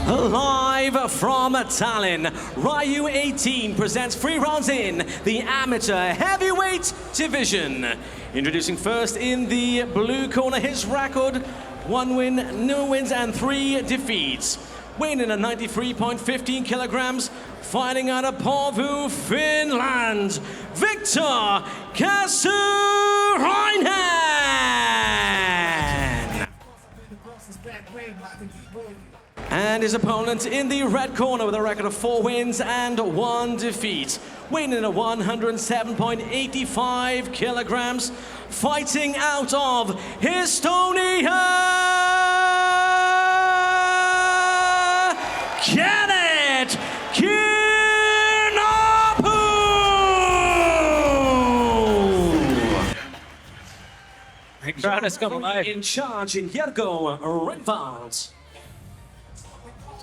Live from Tallinn, Ryu 18 presents 3 rounds in the amateur heavyweight division. Introducing first in the blue corner, his record, 1 win, no wins and 3 defeats. Weighing in at 93.15 kilograms, fighting out of Porvoo, Finland, Victor Kasurainen! And his opponent in the red corner with a record of 4 wins and 1 defeat. Weighing in at 107.85 kilograms, fighting out of Estonia, Kenneth Kinapu! The crowd has come alive. In charge in Jerko Reinfeldt.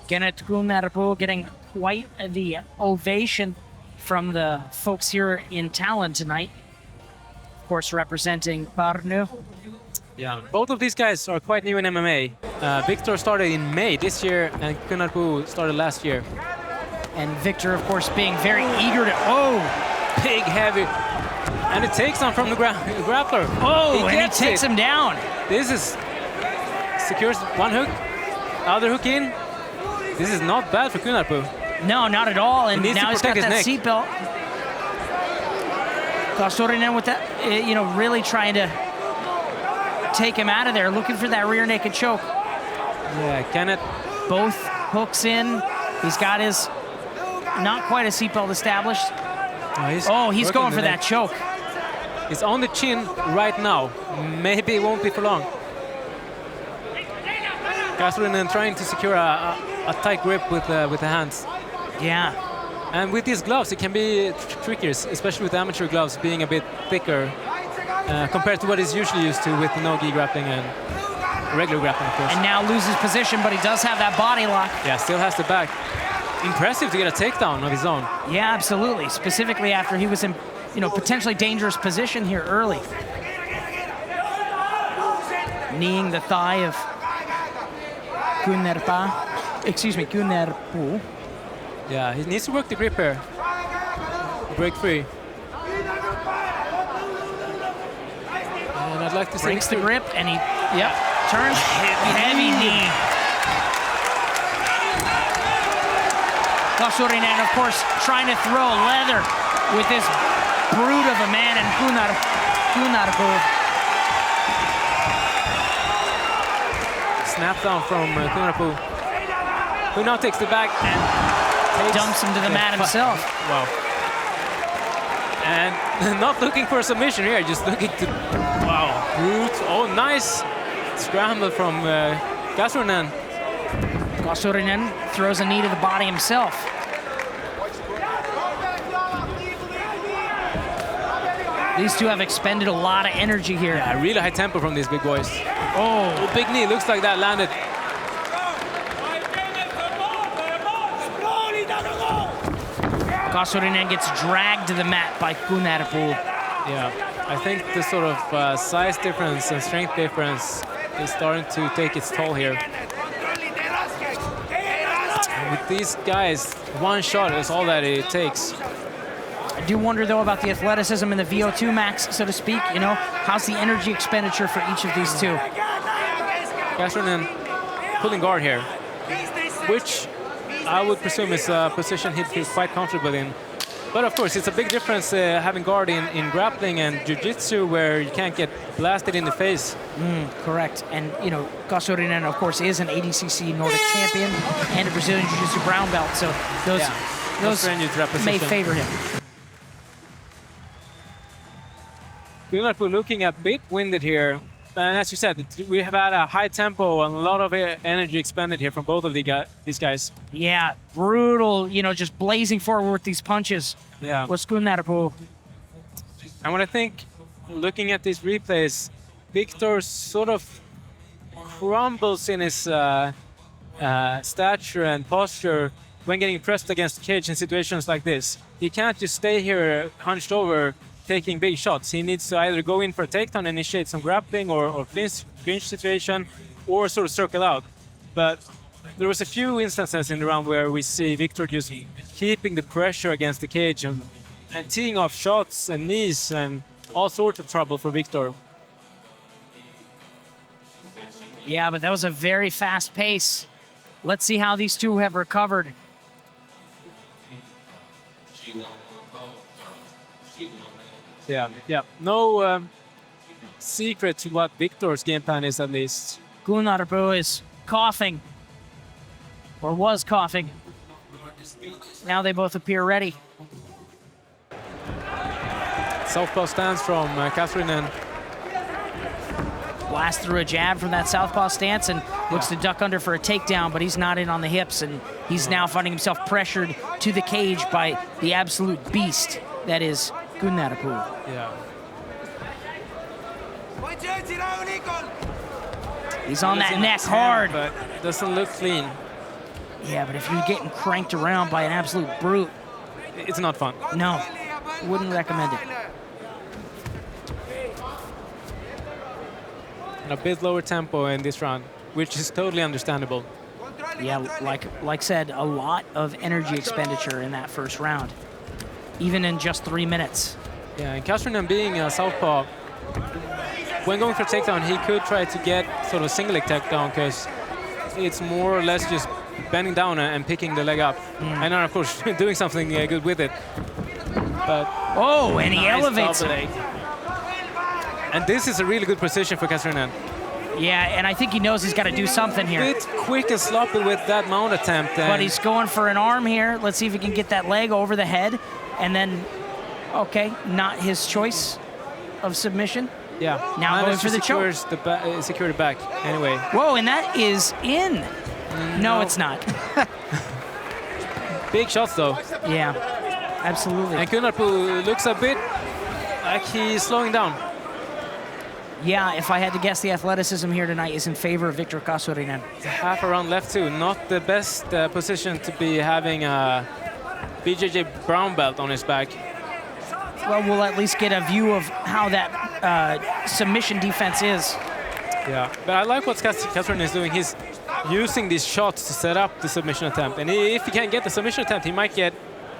Kenneth Kinapu getting quite the ovation from the folks here in Tallinn tonight. Of course, representing Pärnu. Yeah, both of these guys are quite new in MMA. Victor started in May this year, and Kinapu started last year. And Victor, of course, being very eager to... Oh! Big, heavy. And it takes on from the grappler. Oh, and he takes him down. This is... secures one hook, other hook in. This is not bad for Kinapu. No, not at all. And now he's got that seatbelt. Kasurainen with that, really trying to take him out of there, looking for that rear naked choke. Yeah, Kenneth. Both hooks in. He's got his, not quite a seatbelt established. He's going for that choke. It's on the chin right now. Maybe it won't be for long. Kasurainen trying to secure a tight grip with the hands. Yeah. And with these gloves, it can be trickier, especially with amateur gloves being a bit thicker compared to what he's usually used to with no-gi grappling and regular grappling, of course. And now loses position, but he does have that body lock. Yeah, still has the back. Impressive to get a takedown of his own. Yeah, absolutely. Specifically after he was in, potentially dangerous position here early. Kneeing the thigh of Kinapu. Yeah, he needs to work the grip here. Break free. And I'd like to see... Breaks the grip, and he, turns. Heavy knee. Kasurainen, of course, trying to throw leather with this brute of a man in Kinapu. Snap down from Kinapu, who now takes the back and dumps him to the mat himself. Wow. And not looking for a submission here, just looking to... Wow. Oh, nice scramble from Kasurainen. Kasurainen throws a knee to the body himself. These two have expended a lot of energy here. Yeah, really high tempo from these big boys. Oh, big knee, looks like that landed. Kasurainen gets dragged to the mat by Kinapu. Yeah, I think the sort of size difference and strength difference is starting to take its toll here. And with these guys, one shot is all that it takes. I do wonder, though, about the athleticism and the VO2 max, so to speak. How's the energy expenditure for each of these two? Kasurainen pulling guard here, which I would presume is a position he'd feel quite comfortable in. But of course, it's a big difference having guard in grappling and jiu-jitsu, where you can't get blasted in the face. Correct. And, Kasurainen, of course, is an ADCC Nordic champion and a Brazilian Jiu-Jitsu brown belt, so those may favor him. Kinapu looking a bit winded here. And as you said, we have had a high tempo and a lot of energy expended here from both of these guys. Yeah, brutal, just blazing forward with these punches. Yeah. Was Kinapu. And what I think, looking at these replays, Victor sort of crumbles in his stature and posture when getting pressed against the cage in situations like this. He can't just stay here hunched over taking big shots. He needs to either go in for a takedown, initiate some grappling or clinch situation, or sort of circle out. But there was a few instances in the round where we see Victor just keeping the pressure against the cage and teeing off shots and knees and all sorts of trouble for Victor. Yeah, but that was a very fast pace. Let's see how these two have recovered. Yeah. No secret to what Victor's game plan is, at least. Gunarbu is coughing, or was coughing. Now they both appear ready. Southpaw stance from Kasurinen. Blast through a jab from that southpaw stance and looks to duck under for a takedown, but he's not in on the hips, and he's now finding himself pressured to the cage by the absolute beast that is Gunarbu. Yeah. He's on that neck hard. But it doesn't look clean. Yeah, but if you're getting cranked around by an absolute brute, it's not fun. No, wouldn't recommend it. And a bit lower tempo in this round, which is totally understandable. Yeah, like said, a lot of energy expenditure in that first round, even in just 3 minutes. Yeah, and Kasurinen being a southpaw, when going for takedown, he could try to get sort of a single leg takedown because it's more or less just bending down and picking the leg up. And then, of course, doing something good with it. But oh, and he nice elevates it. And this is a really good position for Kasurinen. Yeah, and I think he knows he's got to do something here. A bit quick and sloppy with that mount attempt. But he's going for an arm here. Let's see if he can get that leg over the head. And then, okay, not his choice of submission. Yeah. Now going for the choke. Secure the back, anyway. Whoa, and that is in. No, it's not. Big shots, though. Yeah, absolutely. And Gunarbu looks a bit like he's slowing down. Yeah, if I had to guess, the athleticism here tonight is in favor of Victor Kasurinen. Half a round left, too. Not the best position to be having a BJJ brown belt on his back. Well, we'll at least get a view of how that submission defense is. Yeah, but I like what Kasurinen is doing. He's using these shots to set up the submission attempt. And if he can't get the submission attempt, he might get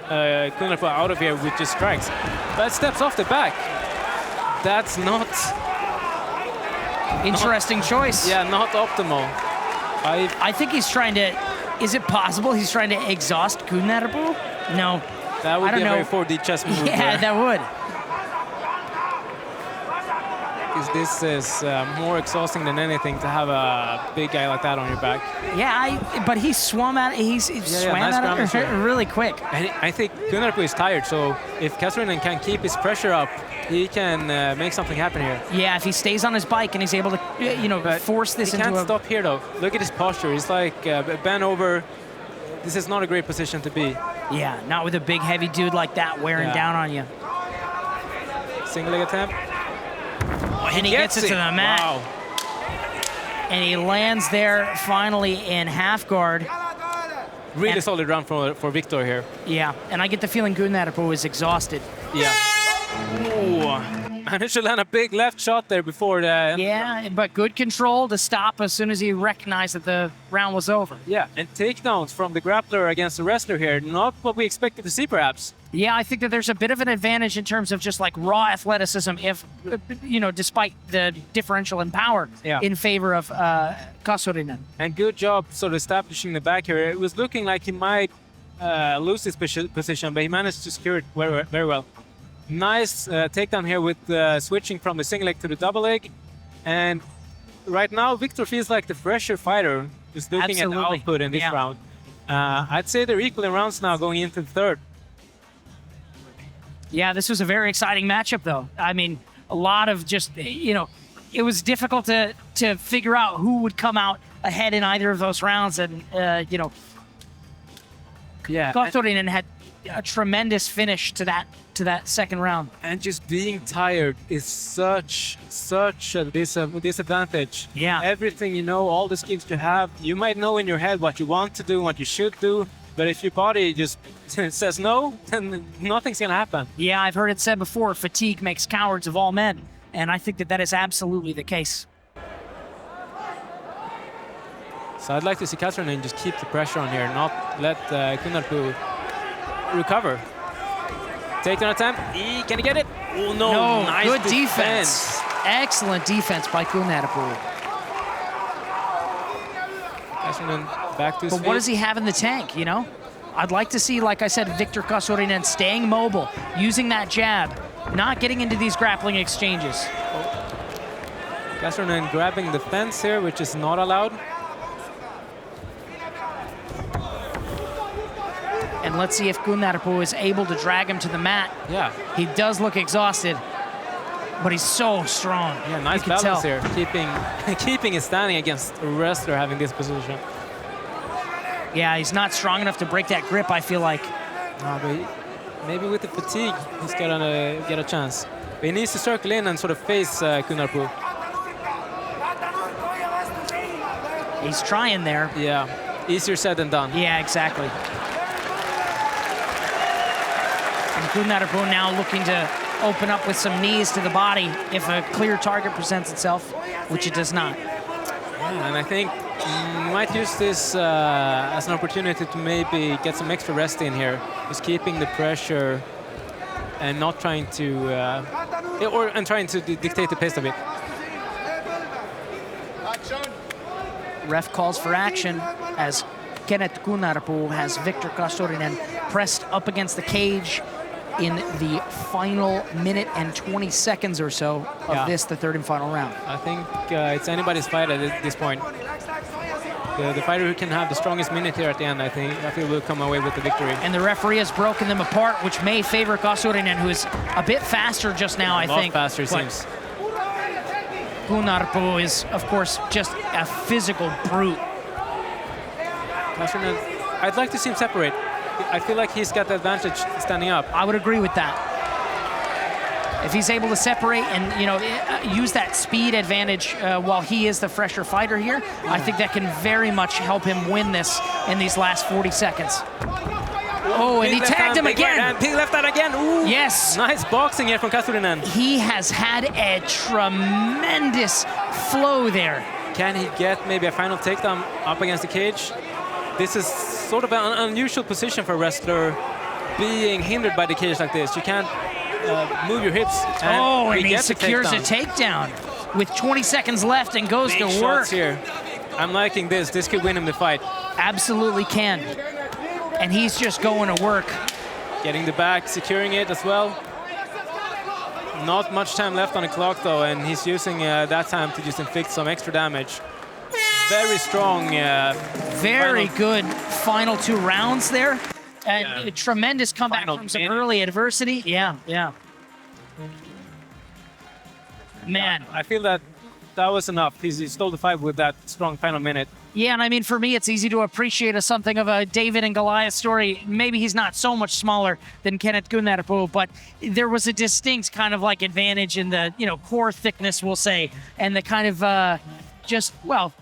Gunarbu out of here with just strikes. But steps off the back. That's not... Interesting choice. Yeah, not optimal. I think he's trying to... Is it possible he's trying to exhaust Gunarbu? No. That would be a very 4D chess move. Yeah, that would. Because this is more exhausting than anything to have a big guy like that on your back. Yeah, but he swam at it. He swam at it really quick. And I think Gunarbu is tired, so if Kasurinen can keep his pressure up, he can make something happen here. Yeah, if he stays on his bike and he's able to, force this into a... He can't stop here, though. Look at his posture. He's like bent over. This is not a great position to be. Yeah, not with a big, heavy dude like that wearing down on you. Single leg attempt. Oh, and he gets it to the mat. Wow. And he lands there finally in half guard. Really solid round for Victor here. Yeah, and I get the feeling Gunarbu is exhausted. Yeah. Ooh. Managed to land a big left shot there before the... Yeah, but good control to stop as soon as he recognized that the round was over. Yeah, and takedowns from the grappler against the wrestler here. Not what we expected to see, perhaps. Yeah, I think that there's a bit of an advantage in terms of just like raw athleticism, if, despite the differential in power in favor of Kasurinen. And good job sort of establishing the back here. It was looking like he might lose his position, but he managed to secure it very, very well. Nice takedown here with switching from the single leg to the double leg. And right now, Victor feels like the fresher fighter, just looking at the output in this round. I'd say they're equal in rounds now going into the third. Yeah, this was a very exciting matchup, though. I mean, a lot of just, it was difficult to figure out who would come out ahead in either of those rounds. And, Kasurinen had a tremendous finish to that second round. And just being tired is such a disadvantage. Yeah. Everything you know, all the skills you have, you might know in your head what you want to do, what you should do, but if your body just says no, then nothing's gonna happen. Yeah, I've heard it said before, fatigue makes cowards of all men, and I think that is absolutely the case. So I'd like to see Kasarin just keep the pressure on here, not let Kunnarpuu recover. Takedown attempt. Can he get it? Oh, no. No, Nice good defense. Excellent defense by Kunnarpuu. Kasarin back to his But feet. what does he have in the tank, you know? I'd like to see, like I said, Viktor Kasurinen staying mobile, using that jab, not getting into these grappling exchanges. Kasarin grabbing the fence here, which is not allowed. And let's see if Kunnarpuu is able to drag him to the mat. Yeah. He does look exhausted, but he's so strong. Yeah, nice You can balance tell. here, keeping it standing against a wrestler having this position. Yeah, he's not strong enough to break that grip, I feel like. No, but maybe with the fatigue, he's gonna get a chance. But he needs to circle in and sort of face Kunnarpuu. He's trying there. Yeah, easier said than done. Yeah, exactly. And Kunnarpuu now looking to open up with some knees to the body if a clear target presents itself, which it does not. Yeah, and I think he might use this as an opportunity to maybe get some extra rest in here. Just keeping the pressure and not trying to, trying to dictate the pace of it. Ref calls for action as Kenneth Kunnarpuu has Viktor Kasurinen pressed up against the cage in the final minute and 20 seconds or so of this, the third and final round. I think it's anybody's fight at this point. The fighter who can have the strongest minute here at the end, I feel will come away with the victory. And the referee has broken them apart, which may favor Kasurinen, who is a bit faster just now, I think. A lot faster, it seems. Kunnarpuu is, of course, just a physical brute. Kasurinen, I'd like to see him separate. I feel like he's got the advantage standing up. I would agree with that. If he's able to separate and use that speed advantage while he is the fresher fighter here, I think that can very much help him win this in these last 40 seconds. Oh, and he tagged him again. And he left that again. Ooh. Yes. Nice boxing here from Kasurinen. He has had a tremendous flow there. Can he get maybe a final takedown up against the cage? This is sort of an unusual position for a wrestler, being hindered by the cage like this. You can't move your hips. And he secures a takedown with 20 seconds left and goes Big to shots work. Here. I'm liking this. This could win him the fight. Absolutely can. And he's just going to work. Getting the back, securing it as well. Not much time left on the clock though, and he's using that time to just inflict some extra damage. Very strong. Very good final 2 rounds there. A tremendous comeback from some early adversity. Yeah. Man. I feel that was enough. He stole the fight with that strong final minute. Yeah, and I mean, for me, it's easy to appreciate something of a David and Goliath story. Maybe he's not so much smaller than Kenneth Kunnarpuu, but there was a distinct kind of like advantage in the, core thickness, we'll say, and the kind of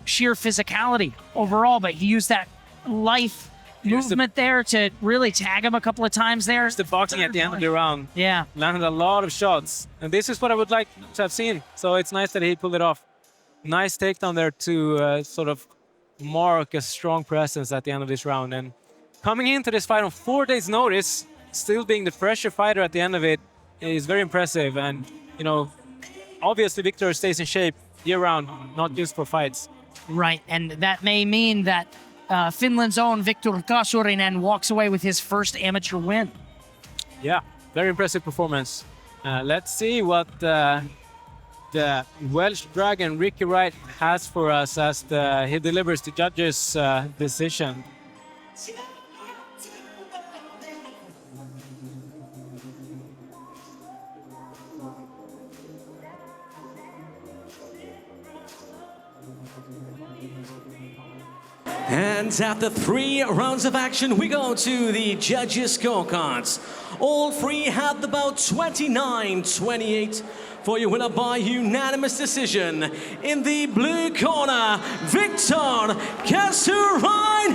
sheer physicality overall. But he used that life movement there to really tag him a couple of times there. The boxing at the end of the round. Yeah. Landed a lot of shots. And this is what I would like to have seen. So it's nice that he pulled it off. Nice takedown there to sort of mark a strong presence at the end of this round. And coming into this fight on 4 days' notice, still being the fresher fighter at the end of it is very impressive. And, obviously Viktor stays in shape year-round, not just for fights. Right, and that may mean that Finland's own Viktor Kasurinen walks away with his first amateur win. Yeah, very impressive performance. Let's see what the Welsh Dragon Ricky Wright has for us as he delivers the judges' decision. And after 3 rounds of action, we go to the judges' scorecards. All 3 had the bout 29-28 for your winner by unanimous decision. In the blue corner, Viktor Kasurinen!